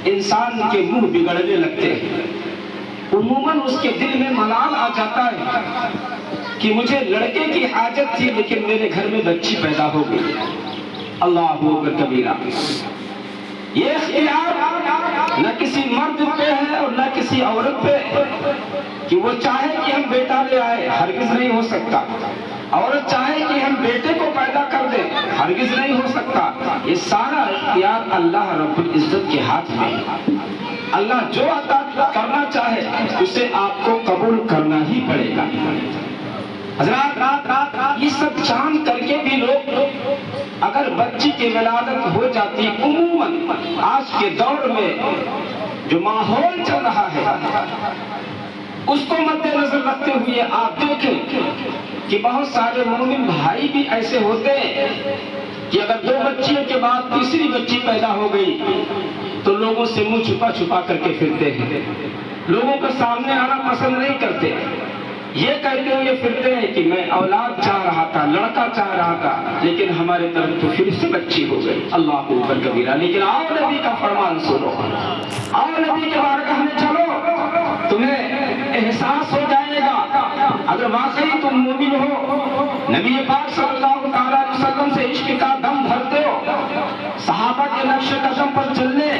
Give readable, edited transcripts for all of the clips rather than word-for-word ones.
انسان کے منہ بگڑنے لگتے ہیں۔ عموماً اس کے دل میں ملال آ جاتا ہے کہ مجھے لڑکے کی حاجت تھی لیکن میرے گھر میں بچی پیدا ہو گئی۔ اللہ اکبر کبیرہ۔ یہ اختیار نہ کسی مرد پہ ہے اور نہ کسی عورت پہ کہ وہ چاہے کہ ہم بیٹا لے آئے، ہرگز نہیں ہو سکتا۔ عورت چاہے کہ ہم بیٹے کو پیدا کر دیں، ہرگز نہیں ہو سکتا۔ یہ سارا اختیار اللہ رب العزت کے ہاتھ میں ہے۔ اللہ جو عطا کرنا چاہے اسے آپ کو قبول کرنا ہی پڑے گا۔ حضرات، یہ سب جان کر کے بھی لوگ اگر بچی کی ولادت ہو جاتی، عموماً آج کے دور میں جو ماحول چل رہا ہے اس کو مد نظر رکھتے ہوئے آپ دیکھیں کہ بہت سارے مومن بھائی بھی ایسے ہوتے ہیں کہ اگر 2 بچیوں کے بعد تیسری بچی پیدا ہو گئی تو لوگوں سے منہ چھپا چھپا کر کے پھرتے ہیں، لوگوں کے سامنے آنا پسند نہیں کرتے، یہ کہتے ہوئے پھرتے ہیں کہ میں اولاد چاہ رہا تھا، لڑکا چاہ رہا تھا، لیکن ہمارے طرف تو پھر سے بچی ہو گئی۔ اللہ اکبر کبیرہ۔ لیکن آؤ نبی کا فرمان سنو، آؤ نبی کے بارگاہ میں چلو، تمہیں احساس ہو جائے گا اگر واقعی تم مومن ہو، نبی پاک صلی اللہ تعالیٰ علیہ وسلم سے عشق کا دم بھرتے ہو، صحابہ کے نقش قدم پر چلنے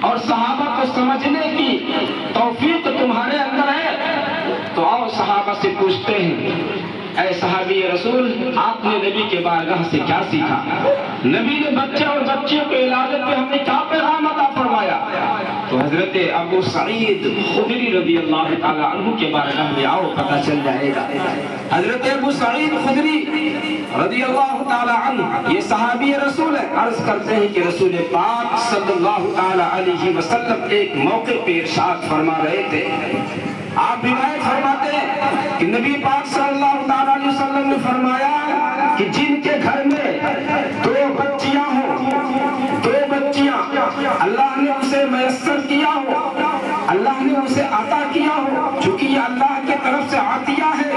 اور صحابہ کو سمجھنے کی توفیق تمہارے اندر ہے تو آؤ صحابہ سے پوچھتے ہیں، اے صحابی رسول، آپ نے نبی کے بارگاہ سے کیا سیکھا؟ نبی نے بچے اور بچیوں کے ولادت پہ ہمیں کیا پیغام عطا فرمایا؟ تو حضرت ابو سعید خدری رضی اللہ تعالیٰ عنہ کے بارگاہ میں آؤ، پتہ چل جائے گا۔ حضرت ابو سعید خدری رضی اللہ تعالیٰ عنہ یہ صحابی رسول ہے، عرض کرتے ہیں کہ رسول پاک صلی اللہ تعالیٰ علیہ وسلم ایک موقع پہ ارشاد فرما رہے تھے۔ آپ روایت فرماتے ہیں کہ نبی پاک صلی اللہ تعالیٰ علیہ وسلم نے فرمایا کہ جن کے گھر میں 2 بچیاں ہوں، 2 بچیاں اللہ نے اسے میسر کیا ہو، اللہ نے اسے عطا کیا ہو، چونکہ یہ اللہ کے طرف سے عطیہ ہے،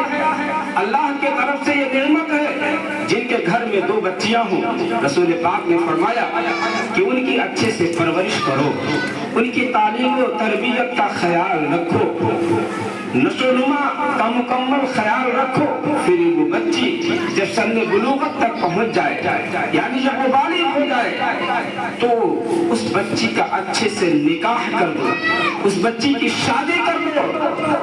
اللہ کے طرف سے یہ نعمت ہے، جن کے گھر میں 2 بچیاں ہوں، رسول پاک نے فرمایا کہ ان کی اچھے سے پرورش کرو، ان کی تعلیم و تربیت کا خیال رکھو، نشو و نما کا مکمل خیال رکھو، پھر وہ بچی جب سن بلوغت تک پہنچ جائے، یعنی جب وہ بالغ ہو جائے تو اس بچی کا اچھے سے نکاح کر دو، اس بچی کی شادی کر دو۔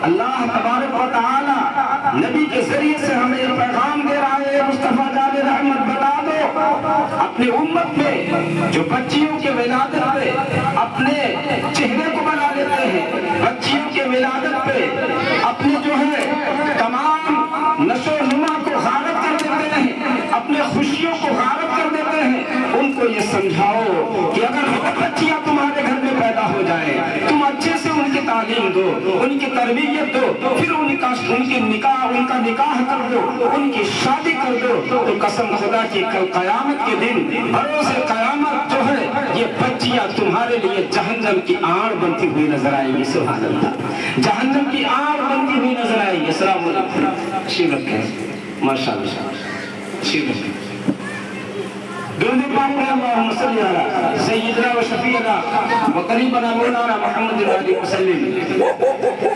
اللہ تبارک و تعالی نبی کے ذریعے سے ہمیں یہ پیغام دے رہا ہے، مصطفیٰ جان رحمت بتا دو اپنے امت میں جو بچیوں کے ولادت پہ اپنے چہرے کو بنا لیتے ہیں، بچیوں کے ولادت پہ اپنے جو ہے تمام نشو و نما کو غارت کر دیتے ہیں، اپنے خوشیوں کو غارت کر دیتے ہیں، ان کو یہ سمجھاؤ کہ اگر بچیاں تمہارے گھر میں پیدا ہو جائیں، تم اچھے سے ان کی تعلیم دو، ان کی تربیت دو، پھر ان کا نکاح کر دو، ان کی شادی کر دو، تو قسم خدا کی کل قیامت کے دن بروز قیامت جو ہے یہ بچیاں تمہارے لیے جہنم کی آڑ بنتی ہوئی نظر آئیں گی۔ سبحان اللہ، جہنم کی آڑ بنتی ہوئی نظر آئیں گی۔ السلام علیکم، شیر رکھیں، ماشاء اللہ، شیر رکھیں۔ درود پاک پڑھیں، اللہم صلی علی سیدنا و شفیعنا و قریبنا مولانا محمد علیہ وسلم،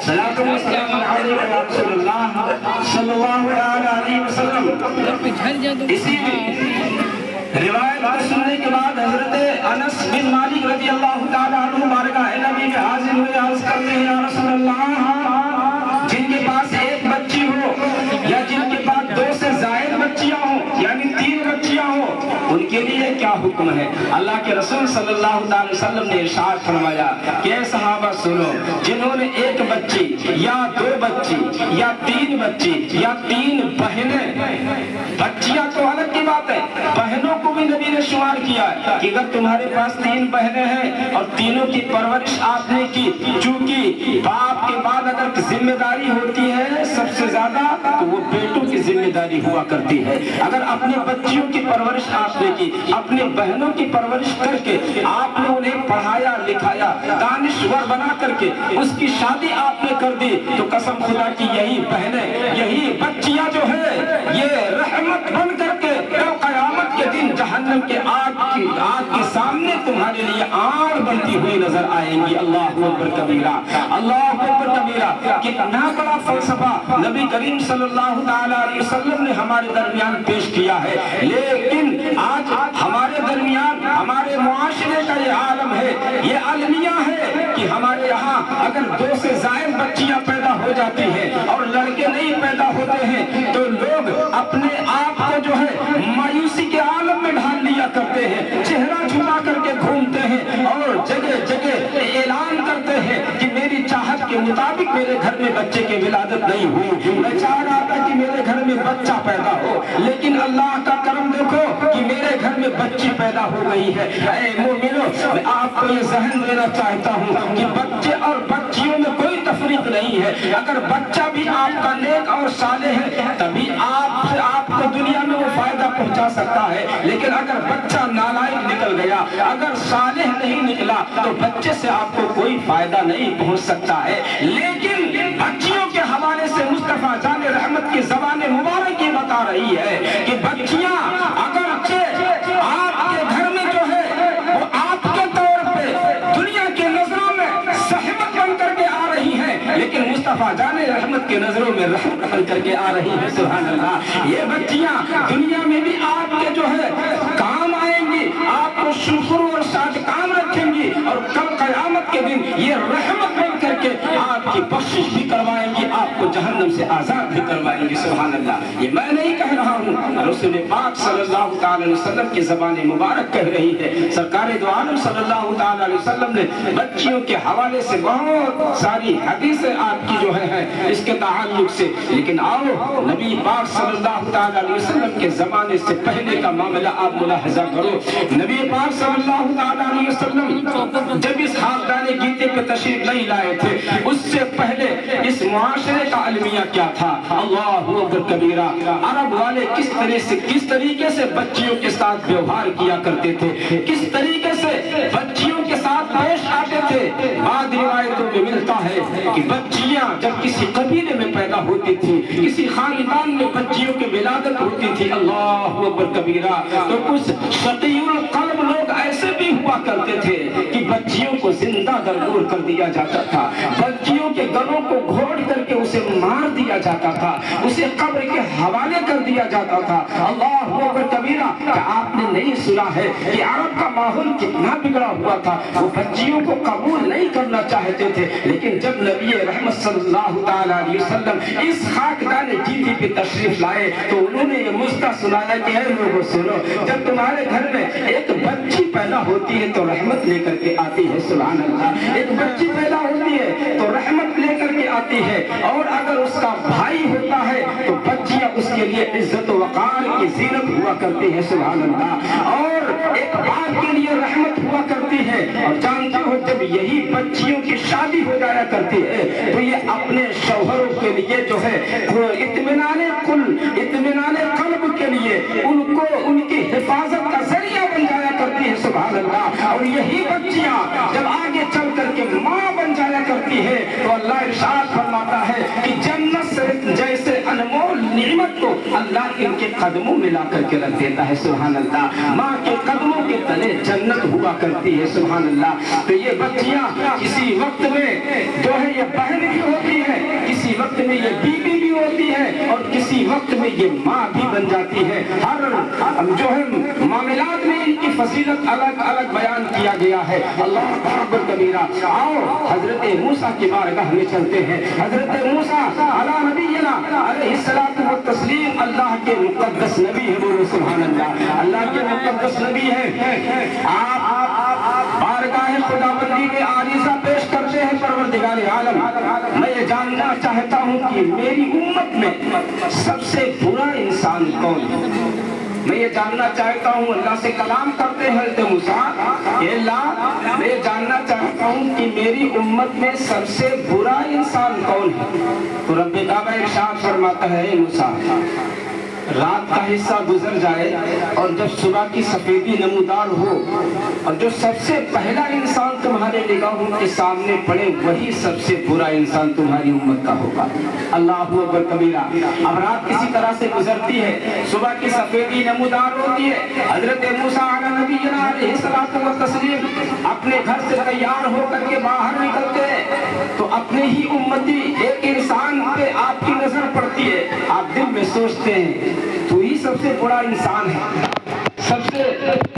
صلاۃ و سلام علیکم یا رسول اللہ صلی اللہ علیہ وسلم۔ اسی روایت کو سننے کے بعد حضرت انس بن مالک رضی اللہ تعالیٰ عنہ بارگاہ نبی میں حاضر ہوئے، عرض کرتے ہیں یا رسول اللہ، جن کے پاس 1 بچی ہو یا جن کے پاس 2 سے زائد بچیاں ہوں، یعنی 3 بچیاں ہوں، ان کے لیے کیا حکم ہے؟ اللہ کے رسول صلی اللہ علیہ وسلم نے ارشاد فرمایا کہ اے صحابہ سنو، جنہوں نے 1 بچی یا 2 بچی یا 3 بچی یا 3 بہنیں، بچیاں تو الگ کی بات ہے، بہنوں کو بھی نبی نے شمار کیا ہے کہ اگر تمہارے پاس 3 بہنیں ہیں اور تینوں کی پرورش آپ نے کی، چونکہ باپ کے بعد اگر ذمہ داری ہوتی ہے سب سے زیادہ تو وہ بیٹوں کی ذمہ داری ہوا کرتی ہے۔ اگر اپنی بچیوں کی پرورش آپ نے کی، اپنی بہنوں کی پرورش کر کے آپ نے انہیں پڑھایا لکھایا، دانشور بنا کر کے اس کی شادی آپ نے کر دی، تو قسم خدا کی یہی بہنیں، یہی بچیاں جو ہے یہ رحمت بن کر کے قیامت کے دن جہنم کے آگ کے سامنے تمہارے لیے آڑ بنتی ہوئی نظر آئیں گی. اللہ اکبر کبیرہ، اللہ اکبر کبیرہ. کتنا بڑا فلسفہ نبی کریم صلی اللہ تعالی علیہ وسلم نے ہمارے درمیان پیش کیا ہے. لیکن آج ہمارے درمیان ہمارے معاشرے کا یہ عالم ہے، یہ المیہ ہے کہ ہمارے یہاں اگر 2 سے زائد بچیاں پیدا ہو جاتی ہیں اور لڑکے نہیں پیدا ہوتے ہیں تو لوگ اپنے آپ کو جو ہے مایوسی کے عالم میں ڈھال لیا کرتے ہیں، چہرہ چھپا کر کے گھومتے ہیں اور جگہ جگہ اعلان کرتے ہیں کہ میری چاہت کے مطابق میرے گھر میں بچے کی ولادت نہیں ہوئی، میں چاہ رہا تھا کہ میرے گھر میں بچہ پیدا ہو، لیکن اللہ کا کرم دیکھو کہ میرے گھر میں بچی پیدا ہو گئی ہے. اے مومنو، میں آپ کو یہ ذہن دینا چاہتا ہوں کہ بچے اور بچیوں میں کوئی تفریق نہیں ہے. اگر بچہ بھی آپ کا نیک اور صالح ہے تبھی آپ کو دنیا میں وہ فائدہ پہنچا سکتا ہے، لیکن اگر بچہ نالائق نکل گیا، اگر صالح نہیں نکلا تو بچے سے آپ کو کوئی فائدہ نہیں پہنچ سکتا ہے. لیکن بچیوں کے حوالے سے مصطفیٰ جان رحمت کی زبان مبارک یہ بتا رہی ہے کہ بچیاں اگرچہ آپ کے گھر میں جو ہے وہ آپ کے طور پہ دنیا کی نظروں میں زحمت بن کر کے آ رہی ہیں، لیکن مصطفیٰ جان رحمت کی نظروں میں رحمت بن کر کے آ رہی ہیں. سبحان اللہ. یہ بچیاں دنیا میں بھی آپ کے جو ہے کام آئیں گی، آپ کو شکر اور ساتھ کام رکھیں گی، اور کل قیامت کے دن یہ رحمت بن کر کے آپ کی بخشش بھی کروائیں گی، آپ کو جہنم سے آزاد بھی کروائیں گی. سبحان اللہ. یہ میں نہیں کہہ رہا ہوں، رسول پاک صلی اللہ تعالی علیہ وسلم کی زبان مبارک کہہ رہی ہے. سرکار دو عالم صلی اللہ تعالی علیہ وسلم نے بچیوں کے حوالے سے بہت ساری حدیثیں آپ کی جو ہے اس کے تعلق سے. لیکن آؤ نبی پاک صلی اللہ تعالی علیہ وسلم کے زمانے سے پہلے کا معاملہ آپ ملاحظہ کرو. نبی پاک صلی اللہ تعالی علیہ وسلم جب اس خاکدان گیتے پہ تشریف نہیں لائے تھے، اس سے پہلے اس معاشرے کا المیہ کیا تھا؟ اللہ اکبر کبیرہ. عرب والے کس طریقے سے بچیوں کے ساتھ ویوہار کیا کرتے تھے، کس طریقے سے بچیوں کے ساتھ پیش آتے تھے. بعض روایتوں میں ملتا ہے کہ بچیاں جب کسی قبیلے میں پیدا ہوتی تھی، کسی خاندان میں بچیوں کی ولادت ہوتی تھی، اللہ اکبر کبیرہ، تو کچھ شقی القلب لوگ ایسے بھی ہوا کرتے تھے کہ بچیوں کو زندہ درگور کر دیا جاتا تھا، بچیوں کے گلوں کو گھوڑ کر کے اسے مار دیا جاتا تھا، اسے قبر کے حوالے کر دیا جاتا تھا. اللہ اکبر کبیرہ. کیا آپ نے نہیں سنا ہے کہ عرب کا ماحول کتنا بگڑا ہوا تھا؟ وہ بچیوں کو قبول نہیں کرنا چاہتے تھے، لیکن جب نبی رحمت صلی اللہ تعالی علیہ وسلم اس خاکدان جیتی پہ تشریف لائے تو انہوں نے یہ مژدہ سنایا کہ اے لوگوں سنو، جب تمہارے گھر میں ایک بچی پیدا ہوتی ہے تو رحمت لے کر کے آتی ہے. سبحان اللہ. ایک بچی پیدا ہوتی ہے تو رحمت لے کر کے آتی ہے، اور اگر اس کا بھائی ہوتا ہے تو بچیاں اس کے لیے عزت و وقار کی زینت ہوا کرتی ہے. سبحان اللہ. اور ایک باپ کے لیے رحمت ہوا کرتی ہے. اور جانتے ہو جب یہی بچیوں کی شادی ہو جایا کرتی ہے تو یہ اپنے شوہروں کے لیے جو ہے اطمینان قلب کے لیے ان کو ان کی حفاظت کا ذریعہ بن جایا کرتی ہے. سبحان اللہ. اور یہی بچیاں جب آگے چل کر کے ماں بن جایا کرتی ہے تو اللہ ارشاد فرماتا ہے کہ جنت سے جیسے انمول نعمت کو اللہ ان کے قدموں میں لا کر کے رکھ دیتا ہے. سبحان اللہ. ماں کے قدموں کے تلے جنت ہوا کرتی ہے. سبحان اللہ. تو یہ بچیاں کسی وقت میں جو ہے یہ بہن بھی ہوتی ہے، کسی وقت میں یہ بیوی بھی ہوتی ہے، اور کسی وقت میں یہ ماں بھی بن جاتی ہے. ہر جو ہے معاملات میں ان کی فضیلت الگ الگ بیان کیا گیا ہے. اللہ اکبر کبیرہ. آؤ حضرت موسیٰ کی بارگاہ میں چلتے ہیں. حضرت موسیٰ علی نبینا علیہ الصلوۃ والتسلیم اللہ کے مقدس نبی ہے. بولو سبحان اللہ. اللہ کے مقدس نبی ہے. آپ بارگاہ خداوندی میں عریضہ پیش کرتے ہیں پروردگار عالم، میں یہ جاننا چاہتا ہوں کہ میری امت میں سب سے برا انسان کون ہے؟ میں یہ جاننا چاہتا ہوں. اللہ سے کلام کرتے ہیں حضرت موسیٰ کہ اللہ میں یہ جاننا چاہتا ہوں کہ میری امت میں سب سے برا انسان کون ہے؟ تو رب کعبہ ارشاد فرماتا ہے اے موسیٰ، رات کا حصہ گزر جائے اور جب صبح کی سفیدی نمودار ہو اور جو سب سے پہلا انسان تمہارے نگاہوں کے سامنے پڑے وہی سب سے برا انسان تمہاری امت کا ہوگا. اللہ اکبر کبیرہ. اب رات کسی طرح سے گزرتی ہے، صبح کی سفیدی نمودار ہوتی ہے. حضرت موسیٰ علیہ نبینا علیہ الصلوۃ والتسلیم تیار ہو کر کے باہر نکلتے ہیں تو اپنے ہی امتی ایک انسان پہ آپ کی نظر پڑتی ہے، آپ دل میں سوچتے ہیں تو ہی سب سے بڑا انسان ہے، سب سے